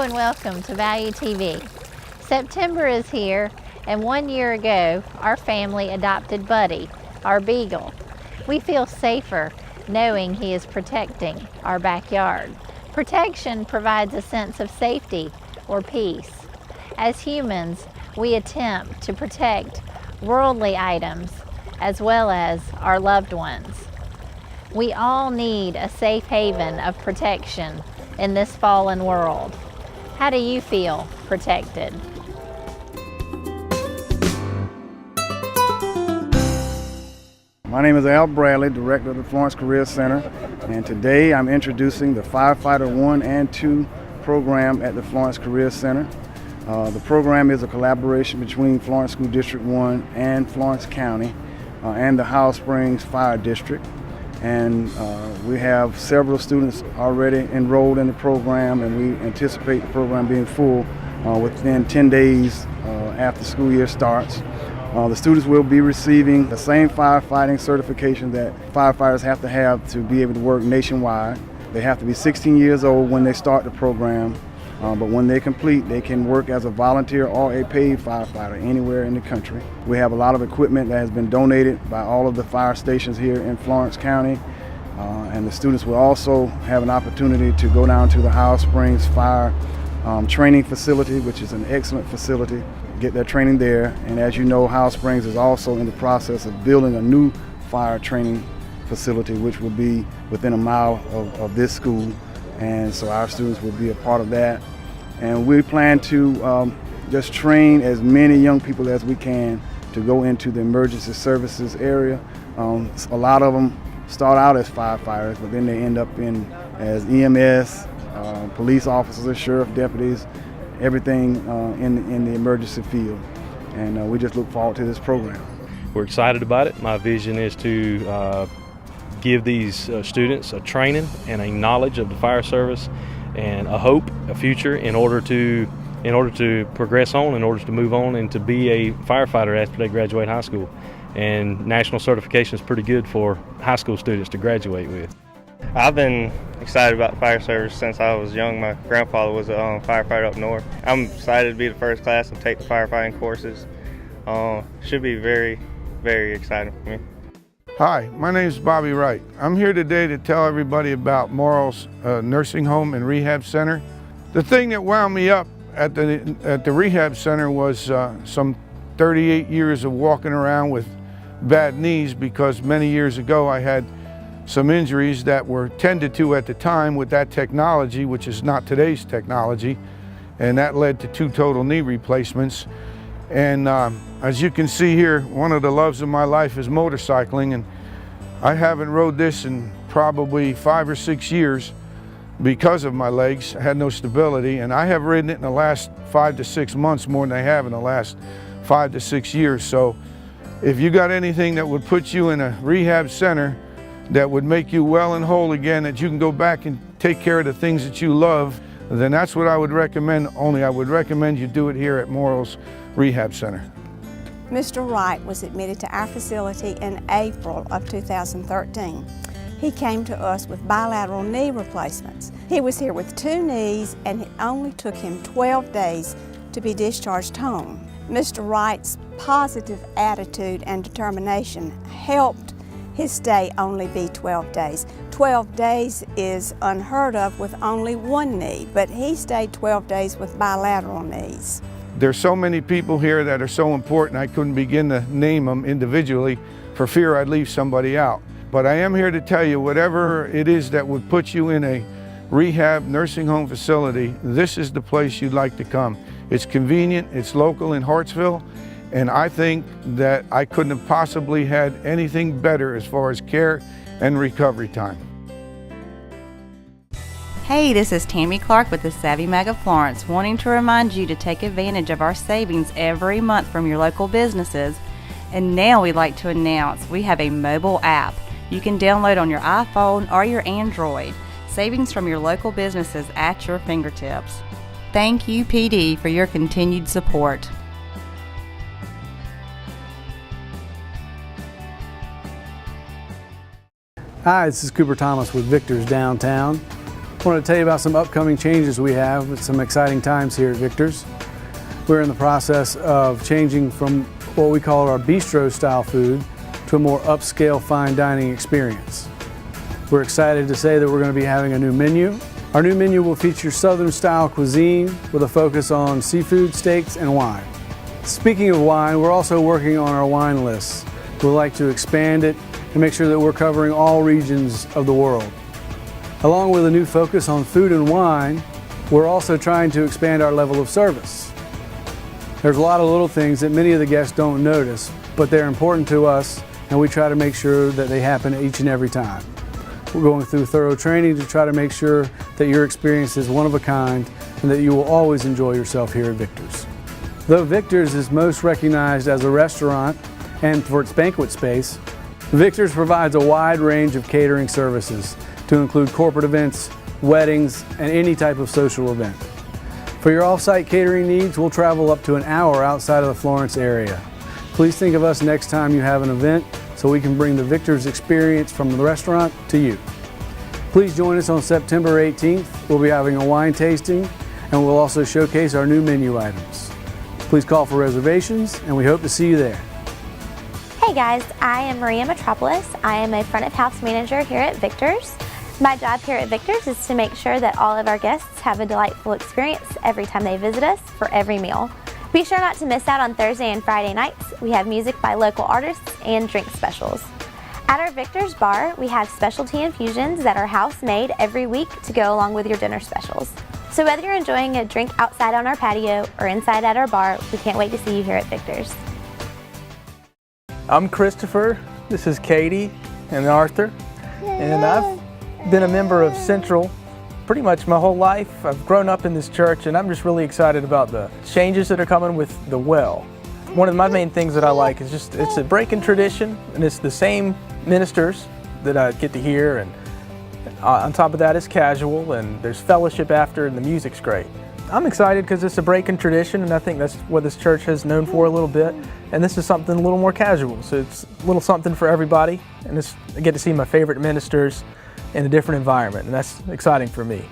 and welcome to Value TV. September is here, and 1 year ago, our family adopted Buddy, our beagle. We feel safer knowing he is protecting our backyard. Protection provides a sense of safety or peace. As humans, we attempt to protect worldly items as well as our loved ones. We all need a safe haven of protection in this fallen world. How do you feel protected? My name is Al Bradley, Director of the Florence Career Center, and today I'm introducing the Firefighter 1 and 2 program at the Florence Career Center. The program is a collaboration between Florence School District 1 and Florence County and the Howell Springs Fire District. And we have several students already enrolled in the program, and we anticipate the program being full within 10 days after the school year starts. The students will be receiving the same firefighting certification that firefighters have to be able to work nationwide. They have to be 16 years old when they start the program, but when they complete, they can work as a volunteer or a paid firefighter anywhere in the country. We have a lot of equipment that has been donated by all of the fire stations here in Florence County, and the students will also have an opportunity to go down to the Howell Springs Fire Training Facility, which is an excellent facility, get their training there. And as you know, Howell Springs is also in the process of building a new fire training facility, which will be within a mile of this school. And so our students will be a part of that. And we plan to just train as many young people as we can to go into the emergency services area. A lot of them start out as firefighters, but then they end up as EMS, police officers, sheriff deputies, everything in the emergency field. And we just look forward to this program. We're excited about it. My vision is to give these students a training and a knowledge of the fire service and a hope, a future in order to progress on, in order to move on and to be a firefighter after they graduate high school. And national certification is pretty good for high school students to graduate with. I've been excited about the fire service since I was young. My grandfather was a firefighter up north. I'm excited to be the first class and take the firefighting courses. Should be very, very exciting for me. Hi, my name is Bobby Wright. I'm here today to tell everybody about Morrill's Nursing Home and Rehab Center. The thing that wound me up at the Rehab Center was some 38 years of walking around with bad knees, because many years ago I had some injuries that were tended to at the time with that technology, which is not today's technology, and that led to 2 total knee replacements. And as you can see here, one of the loves of my life is motorcycling, and I haven't rode this in probably 5 or 6 years because of my legs. I had no stability, and I have ridden it in the last 5 to 6 months more than I have in the last 5 to 6 years. So if you got anything that would put you in a rehab center that would make you well and whole again, that you can go back and take care of the things that you love, then that's what I would recommend. Only I would recommend you do it here at Morrill's Rehab Center. Mr. Wright was admitted to our facility in April of 2013. He came to us with bilateral knee replacements. He was here with 2 knees, and it only took him 12 days to be discharged home. Mr. Wright's positive attitude and determination helped his stay only be 12 days. 12 days is unheard of with only 1 knee, but he stayed 12 days with bilateral knees. There's so many people here that are so important, I couldn't begin to name them individually for fear I'd leave somebody out. But I am here to tell you, whatever it is that would put you in a rehab nursing home facility, this is the place you'd like to come. It's convenient, it's local in Hartsville, and I think that I couldn't have possibly had anything better as far as care and recovery time. Hey, this is Tammy Clark with the Savvy Mag of Florence, wanting to remind you to take advantage of our savings every month from your local businesses. And now we'd like to announce we have a mobile app you can download on your iPhone or your Android. Savings from your local businesses at your fingertips. Thank you, PD, for your continued support. Hi, this is Cooper Thomas with Victor's Downtown. I want to tell you about some upcoming changes we have with some exciting times here at Victor's. We're in the process of changing from what we call our bistro style food to a more upscale fine dining experience. We're excited to say that we're going to be having a new menu. Our new menu will feature Southern style cuisine with a focus on seafood, steaks, and wine. Speaking of wine, we're also working on our wine lists. We'd like to expand it and make sure that we're covering all regions of the world. Along with a new focus on food and wine, we're also trying to expand our level of service. There's a lot of little things that many of the guests don't notice, but they're important to us, and we try to make sure that they happen each and every time. We're going through thorough training to try to make sure that your experience is one of a kind and that you will always enjoy yourself here at Victor's. Though Victor's is most recognized as a restaurant and for its banquet space, Victor's provides a wide range of catering services to include corporate events, weddings, and any type of social event. For your off-site catering needs, we'll travel up to an hour outside of the Florence area. Please think of us next time you have an event so we can bring the Victor's experience from the restaurant to you. Please join us on September 18th. We'll be having a wine tasting and we'll also showcase our new menu items. Please call for reservations and we hope to see you there. Hey guys, I am Maria Metropolis. I am a front of house manager here at Victor's. My job here at Victor's is to make sure that all of our guests have a delightful experience every time they visit us for every meal. Be sure not to miss out on Thursday and Friday nights. We have music by local artists and drink specials. At our Victor's bar, we have specialty infusions that are house-made every week to go along with your dinner specials. So whether you're enjoying a drink outside on our patio or inside at our bar, we can't wait to see you here at Victor's. I'm Christopher, this is Katie and Arthur, and I've been a member of Central pretty much my whole life. I've grown up in this church and I'm just really excited about the changes that are coming with the well. One of my main things that I like is just it's a break in tradition and it's the same ministers that I get to hear, and on top of that it's casual and there's fellowship after and the music's great. I'm excited because it's a break in tradition and I think that's what this church has known for a little bit, and this is something a little more casual, so it's a little something for everybody, and I get to see my favorite ministers in a different environment, and that's exciting for me.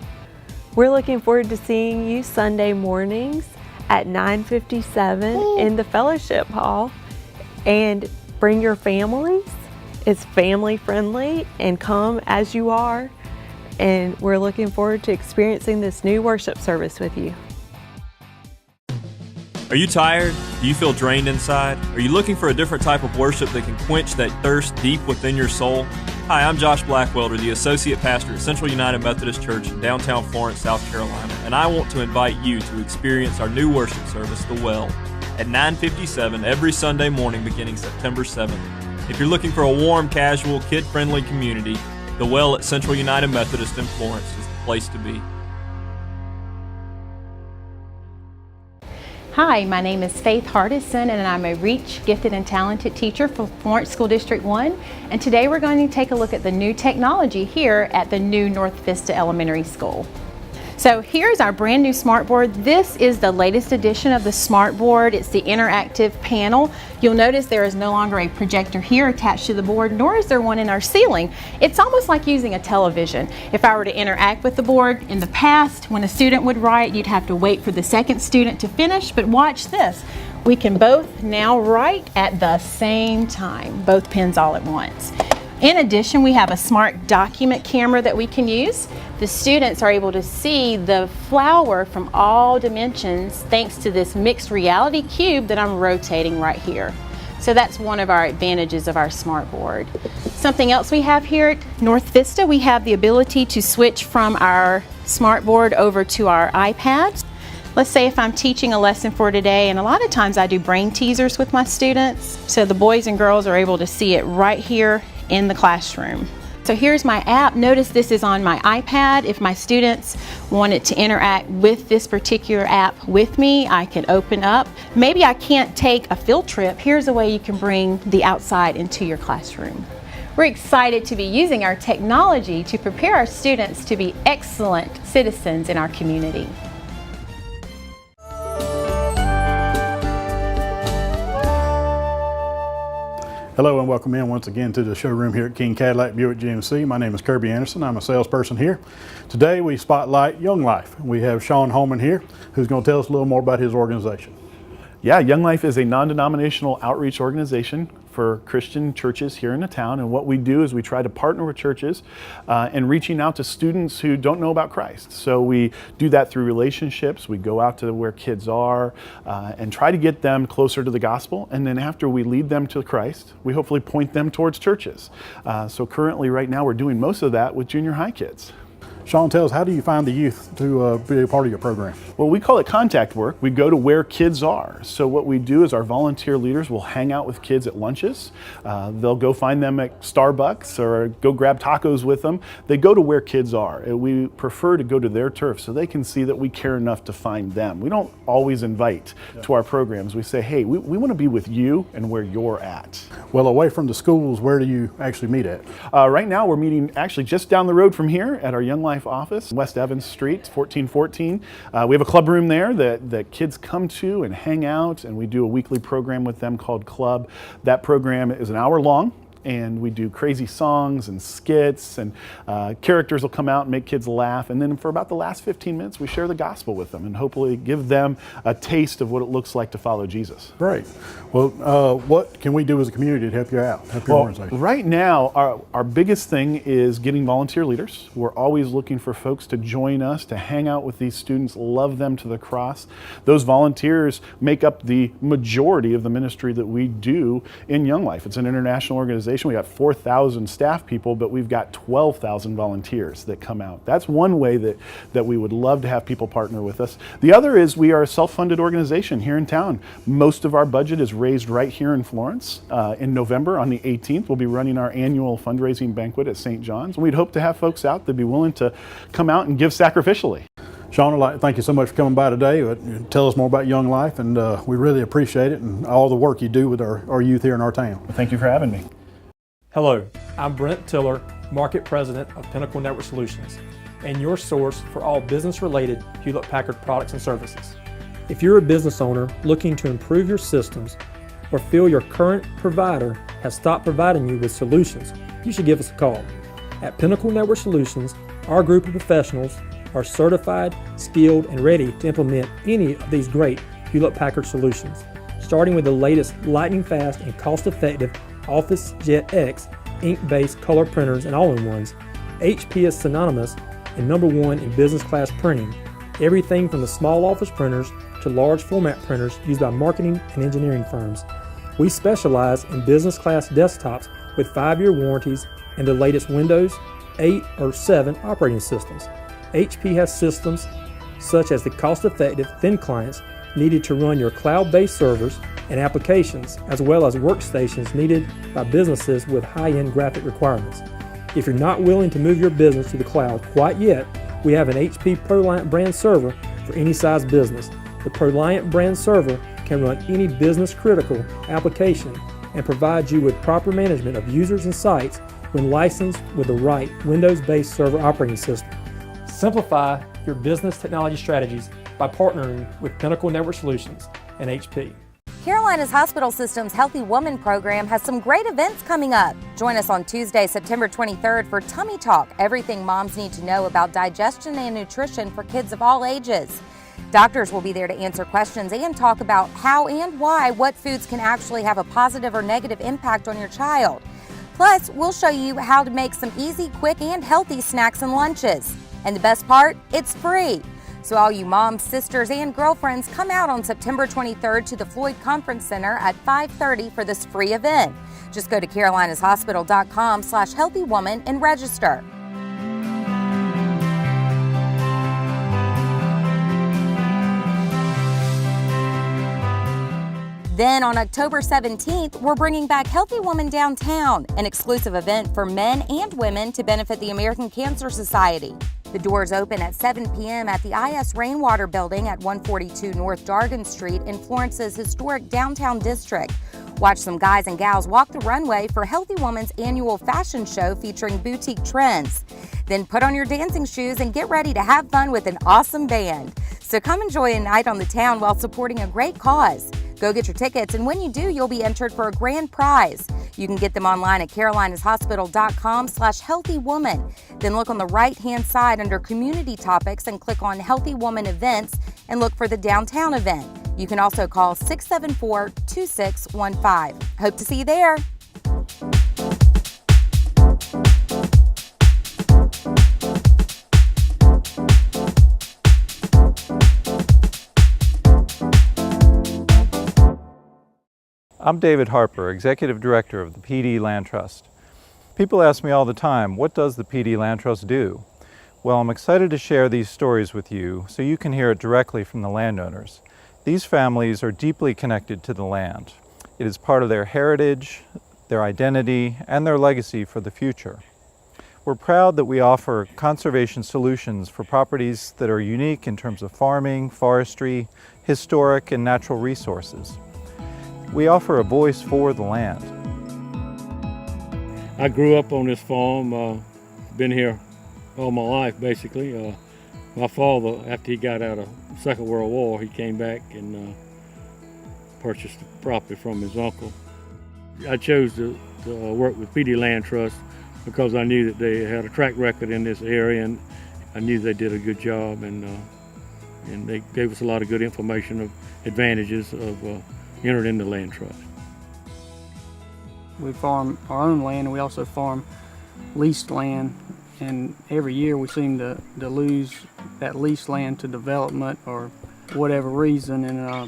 We're looking forward to seeing you Sunday mornings at 9:57 in the fellowship hall, and bring your families. It's family friendly and come as you are, and we're looking forward to experiencing this new worship service with you. Are you tired? Do you feel drained inside? Are you looking for a different type of worship that can quench that thirst deep within your soul? Hi, I'm Josh Blackwelder, the Associate Pastor at Central United Methodist Church in downtown Florence, South Carolina, and I want to invite you to experience our new worship service, The Well, at 9:57 every Sunday morning beginning September 7th. If you're looking for a warm, casual, kid-friendly community, The Well at Central United Methodist in Florence is the place to be. Hi, my name is Faith Hardison and I'm a Reach Gifted and Talented Teacher for Florence School District 1, and today we're going to take a look at the new technology here at the new North Vista Elementary School. So here's our brand new smartboard. This is the latest edition of the smartboard. It's the interactive panel. You'll notice there is no longer a projector here attached to the board, nor is there one in our ceiling. It's almost like using a television. If I were to interact with the board in the past, when a student would write, you'd have to wait for the second student to finish, but watch this. We can both now write at the same time, both pens all at once. In addition, we have a smart document camera that we can use. The students are able to see the flower from all dimensions thanks to this mixed reality cube that I'm rotating right here. So that's one of our advantages of our smartboard. Something else we have here at North Vista, we have the ability to switch from our smartboard over to our iPads. Let's say if I'm teaching a lesson for today, and a lot of times I do brain teasers with my students, so the boys and girls are able to see it right here in the classroom. So here's my app. Notice this is on my iPad. If my students wanted to interact with this particular app with me, I can open up. Maybe I can't take a field trip. Here's a way you can bring the outside into your classroom. We're excited to be using our technology to prepare our students to be excellent citizens in our community. Hello and welcome in once again to the showroom here at King Cadillac Buick GMC. My name is Kirby Anderson. I'm a salesperson here. Today we spotlight Young Life. We have Sean Holman here who's going to tell us a little more about his organization. Yeah, Young Life is a non-denominational outreach organization for Christian churches here in the town, and what we do is we try to partner with churches in reaching out to students who don't know about Christ. So we do that through relationships. We go out to where kids are and try to get them closer to the gospel, and then after we lead them to Christ, we hopefully point them towards churches. So currently right now we're doing most of that with junior high kids. Sean, tell us, how do you find the youth to be a part of your program? Well, we call it contact work. We go to where kids are. So what we do is our volunteer leaders will hang out with kids at lunches. They'll go find them at Starbucks or go grab tacos with them. They go to where kids are. And we prefer to go to their turf so they can see that we care enough to find them. We don't always invite to our programs. We say, hey, we want to be with you and where you're at. Well, away from the schools, where do you actually meet at? Right now we're meeting actually just down the road from here at our Young Life office, West Evans Street, 1414. We have a club room there that kids come to and hang out, and we do a weekly program with them called Club. That program is an hour long, and we do crazy songs and skits, and characters will come out and make kids laugh. And then for about the last 15 minutes, we share the gospel with them and hopefully give them a taste of what it looks like to follow Jesus. Great. Well, what can we do as a community to help you out, help your organization? Right now, our biggest thing is getting volunteer leaders. We're always looking for folks to join us, to hang out with these students, love them to the cross. Those volunteers make up the majority of the ministry that we do in Young Life. It's an international organization. We got 4,000 staff people, but we've got 12,000 volunteers that come out. That's one way that we would love to have people partner with us. The other is we are a self-funded organization here in town. Most of our budget is raised right here in Florence. In November, on the 18th, we'll be running our annual fundraising banquet at St. John's. We'd hope to have folks out that'd be willing to come out and give sacrificially. Sean, I'd like to thank you so much for coming by today. Tell us more about Young Life, and we really appreciate it and all the work you do with our youth here in our town. Well, thank you for having me. Hello, I'm Brent Tiller, Market President of Pinnacle Network Solutions, and your source for all business-related Hewlett-Packard products and services. If you're a business owner looking to improve your systems or feel your current provider has stopped providing you with solutions, you should give us a call. At Pinnacle Network Solutions, our group of professionals are certified, skilled, and ready to implement any of these great Hewlett-Packard solutions, starting with the latest lightning-fast and cost-effective Office Jet X ink-based color printers and all-in-ones. HP is synonymous and #1 in business class printing. Everything from the small office printers to large format printers used by marketing and engineering firms. We specialize in business class desktops with 5-year warranties and the latest Windows 8 or 7 operating systems. HP has systems such as the cost-effective thin clients needed to run your cloud-based servers and applications, as well as workstations needed by businesses with high-end graphic requirements. If you're not willing to move your business to the cloud quite yet, we have an HP ProLiant brand server for any size business. The ProLiant brand server can run any business-critical application and provide you with proper management of users and sites when licensed with the right Windows-based server operating system. Simplify your business technology strategies by partnering with Pinnacle Network Solutions and HP. Carolina's Hospital System's Healthy Woman program has some great events coming up. Join us on Tuesday, September 23rd for Tummy Talk, everything moms need to know about digestion and nutrition for kids of all ages. Doctors will be there to answer questions and talk about how and why what foods can actually have a positive or negative impact on your child. Plus, we'll show you how to make some easy, quick, and healthy snacks and lunches. And the best part, it's free. So all you moms, sisters, and girlfriends, come out on September 23rd to the Floyd Conference Center at 5:30 for this free event. Just go to carolinashospital.com/healthywoman and register. Then on October 17th, we're bringing back Healthy Woman Downtown, an exclusive event for men and women to benefit the American Cancer Society. The doors open at 7 p.m. at the IS Rainwater Building at 142 North Dargan Street in Florence's historic downtown district. Watch some guys and gals walk the runway for Healthy Woman's annual fashion show featuring boutique trends. Then put on your dancing shoes and get ready to have fun with an awesome band. So come enjoy a night on the town while supporting a great cause. Go get your tickets, and when you do, you'll be entered for a grand prize. You can get them online at carolinashospital.com/healthywoman. Then look on the right-hand side under Community Topics and click on Healthy Woman Events and look for the downtown event. You can also call 674-2615. Hope to see you there. I'm David Harper, Executive Director of the PD Land Trust. People ask me all the time, what does the PD Land Trust do? Well, I'm excited to share these stories with you so you can hear it directly from the landowners. These families are deeply connected to the land. It is part of their heritage, their identity, and their legacy for the future. We're proud that we offer conservation solutions for properties that are unique in terms of farming, forestry, historic, and natural resources. We offer a voice for the land. I grew up on this farm, been here all my life basically. My father, after he got out of the Second World War, he came back and purchased the property from his uncle. I chose to work with PD Land Trust because I knew that they had a track record in this area, and I knew they did a good job, and they gave us a lot of good information of advantages of entered into land trust. We farm our own land, and we also farm leased land, and every year we seem to lose that leased land to development or whatever reason. And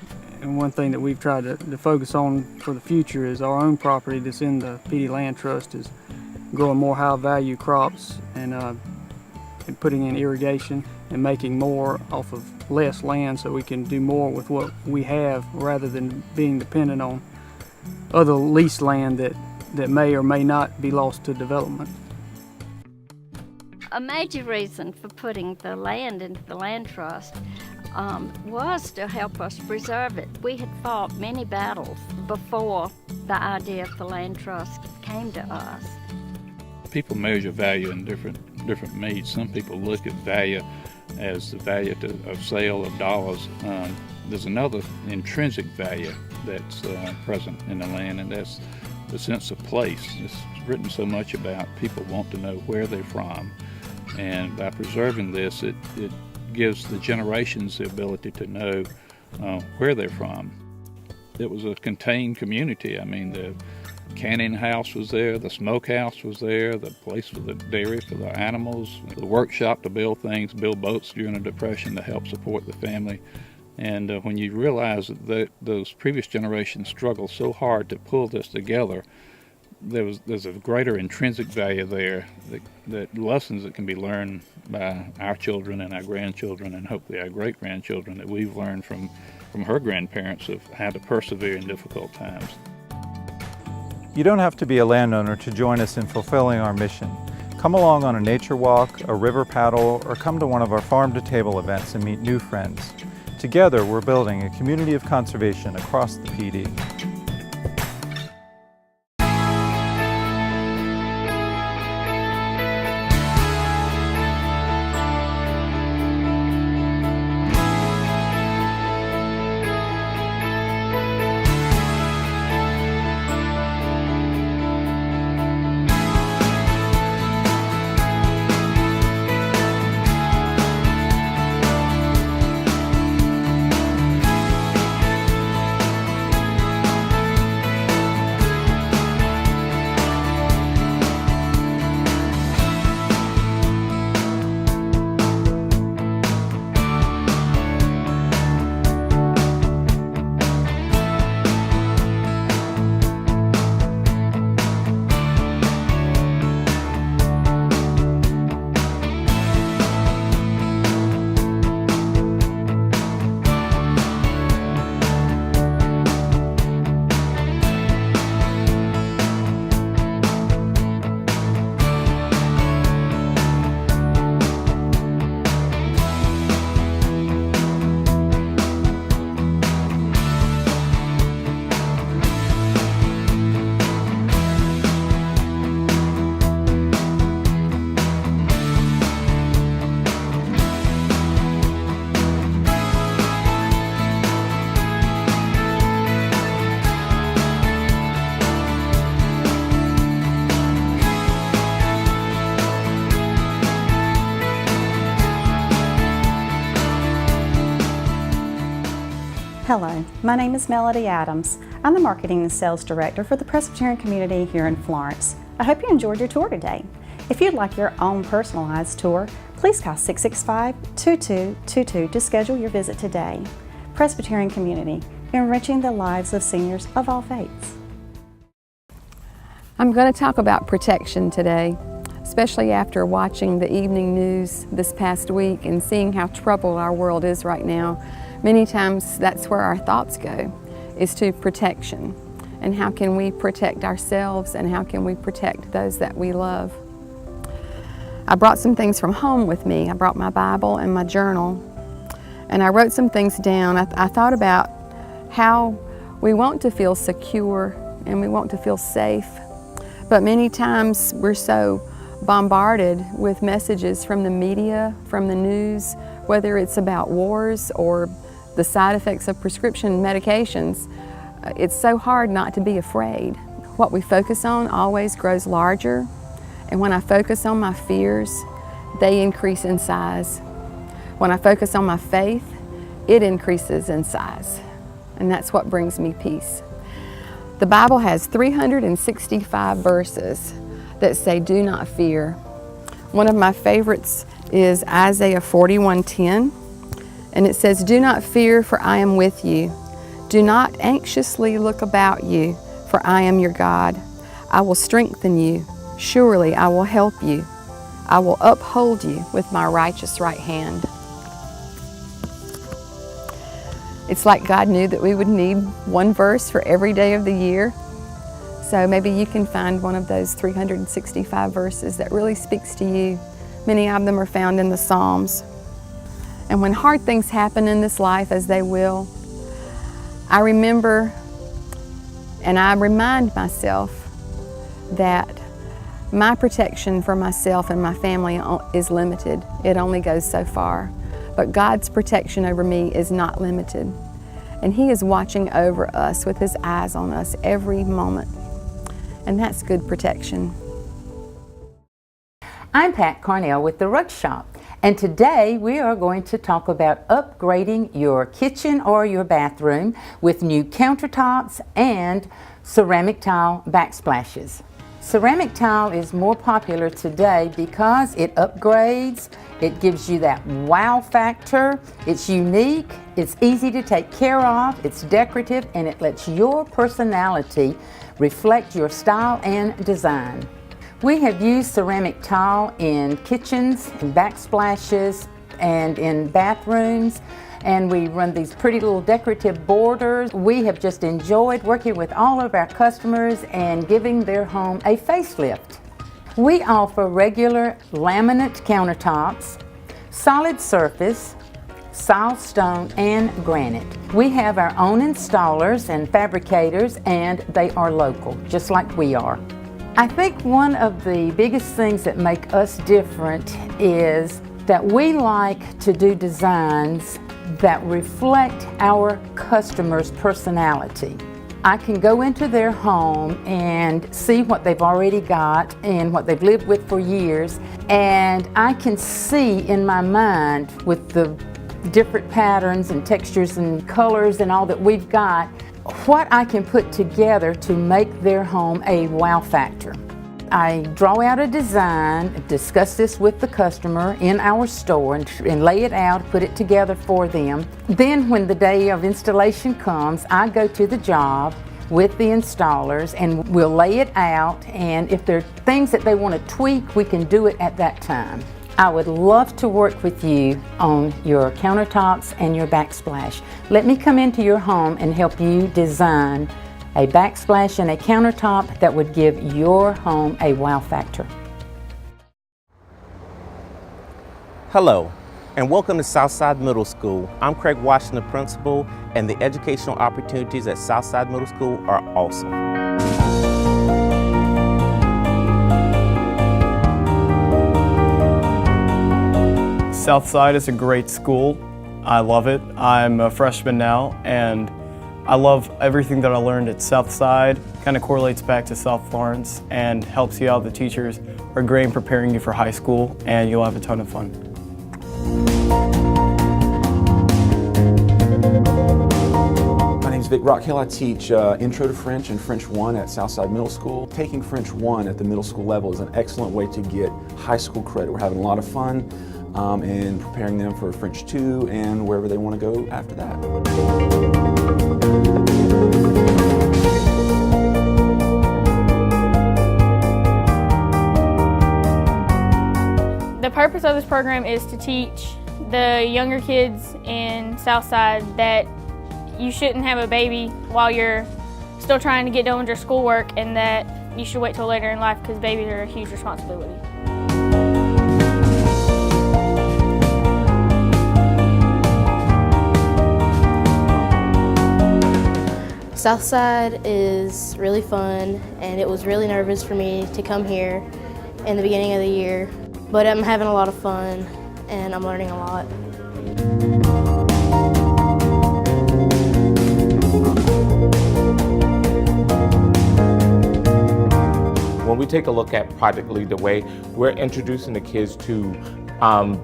one thing that we've tried to focus on for the future is our own property that's in the PD Land Trust is growing more high value crops and putting in irrigation and making more off of less land so we can do more with what we have rather than being dependent on other leased land that may or may not be lost to development. A major reason for putting the land into the land trust was to help us preserve it. We had fought many battles before the idea of the land trust came to us. People measure value in different means. Some people look at value as the value of sale of dollars. There's another intrinsic value that's present in the land, and that's the sense of place. It's written so much about people want to know where they're from, and by preserving this, it gives the generations the ability to know where they're from. It was a contained community. I mean, the canning house was there, the smokehouse was there, the place for the dairy for the animals, the workshop to build things, build boats during the Depression to help support the family. And when you realize that those previous generations struggled so hard to pull this together, there's a greater intrinsic value there, that lessons that can be learned by our children and our grandchildren, and hopefully our great-grandchildren, that we've learned from her grandparents of how to persevere in difficult times. You don't have to be a landowner to join us in fulfilling our mission. Come along on a nature walk, a river paddle, or come to one of our farm-to-table events and meet new friends. Together, we're building a community of conservation across the PD. My name is Melody Adams. I'm the Marketing and Sales Director for the Presbyterian community here in Florence. I hope you enjoyed your tour today. If you'd like your own personalized tour, please call 665-2222 to schedule your visit today. Presbyterian community, enriching the lives of seniors of all faiths. I'm going to talk about protection today, especially after watching the evening news this past week and seeing how troubled our world is right now. Many times that's where our thoughts go, is to protection. And how can we protect ourselves and how can we protect those that we love? I brought some things from home with me. I brought my Bible and my journal, and I wrote some things down. I thought about how we want to feel secure and we want to feel safe. But many times we're so bombarded with messages from the media, from the news, whether it's about wars or the side effects of prescription medications. It's so hard not to be afraid. What we focus on always grows larger, and when I focus on my fears, they increase in size. When I focus on my faith, it increases in size, and that's what brings me peace. The Bible has 365 verses that say, do not fear. One of my favorites is Isaiah 41:10, and it says, do not fear, for I am with you. Do not anxiously look about you, for I am your God. I will strengthen you. Surely I will help you. I will uphold you with my righteous right hand. It's like God knew that we would need one verse for every day of the year. So maybe you can find one of those 365 verses that really speaks to you. Many of them are found in the Psalms. And when hard things happen in this life, as they will, I remember and I remind myself that my protection for myself and my family is limited. It only goes so far. But God's protection over me is not limited. And He is watching over us with His eyes on us every moment. And that's good protection. I'm Pat Carnell with The Rug Shop, and today we are going to talk about upgrading your kitchen or your bathroom with new countertops and ceramic tile backsplashes. Ceramic tile is more popular today because it upgrades, it gives you that wow factor, it's unique, it's easy to take care of, it's decorative, and it lets your personality reflect your style and design. We have used ceramic tile in kitchens, in backsplashes, and in bathrooms, and we run these pretty little decorative borders. We have just enjoyed working with all of our customers and giving their home a facelift. We offer regular laminate countertops, solid surface, silestone, and granite. We have our own installers and fabricators, and they are local, just like we are. I think one of the biggest things that make us different is that we like to do designs that reflect our customer's personality. I can go into their home and see what they've already got and what they've lived with for years, and I can see in my mind with the different patterns and textures and colors and all that we've got, what I can put together to make their home a wow factor. I draw out a design, discuss this with the customer in our store and lay it out, put it together for them. Then when the day of installation comes, I go to the job with the installers and we'll lay it out, and if there are things that they want to tweak, we can do it at that time. I would love to work with you on your countertops and your backsplash. Let me come into your home and help you design a backsplash and a countertop that would give your home a wow factor. Hello, and welcome to Southside Middle School. I'm Craig Washington, the principal, and the educational opportunities at Southside Middle School are awesome. Southside is a great school. I love it. I'm a freshman now, and I love everything that I learned at Southside. Kind of correlates back to South Florence and helps you out. The teachers are great in preparing you for high school, and you'll have a ton of fun. My name Vic Rockhill. I teach Intro to French and French 1 at Southside Middle School. Taking French 1 at the middle school level is an excellent way to get high school credit. We're having a lot of fun and preparing them for French 2 and wherever they want to go after that. The purpose of this program is to teach the younger kids in Southside that you shouldn't have a baby while you're still trying to get done with your schoolwork, and that you should wait till later in life because babies are a huge responsibility. Southside is really fun, and it was really nervous for me to come here in the beginning of the year, but I'm having a lot of fun and I'm learning a lot. When we take a look at Project Lead the Way, we're introducing the kids to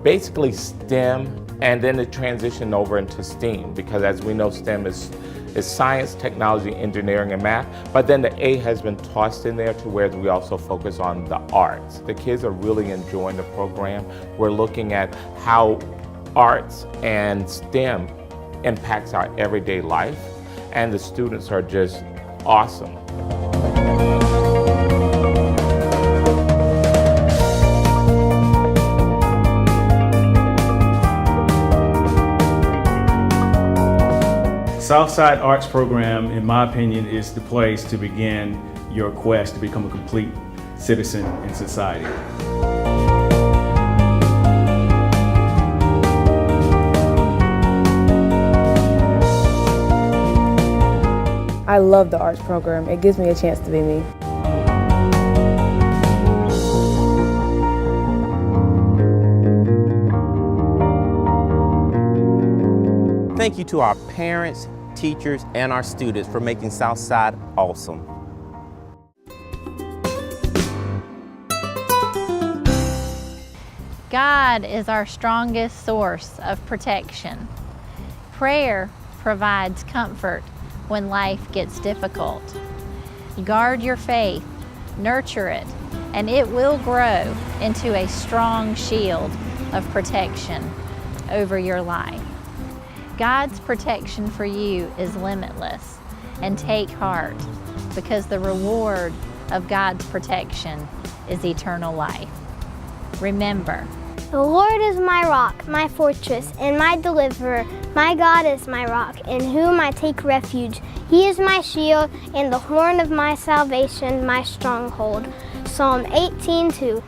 basically STEM and then the transition over into STEAM, because as we know, STEM is science, technology, engineering, and math, but then the A has been tossed in there to where we also focus on the arts. The kids are really enjoying the program. We're looking at how arts and STEM impacts our everyday life, and the students are just awesome. Southside Arts Program, in my opinion, is the place to begin your quest to become a complete citizen in society. I love the arts program. It gives me a chance to be me. Thank you to our parents, teachers, and our students for making Southside awesome. God is our strongest source of protection. Prayer provides comfort when life gets difficult. Guard your faith, nurture it, and it will grow into a strong shield of protection over your life. God's protection for you is limitless, and take heart, because the reward of God's protection is eternal life. Remember, the Lord is my rock, my fortress, and my deliverer. My God is my rock, in whom I take refuge. He is my shield and the horn of my salvation, my stronghold. Psalm 18:2.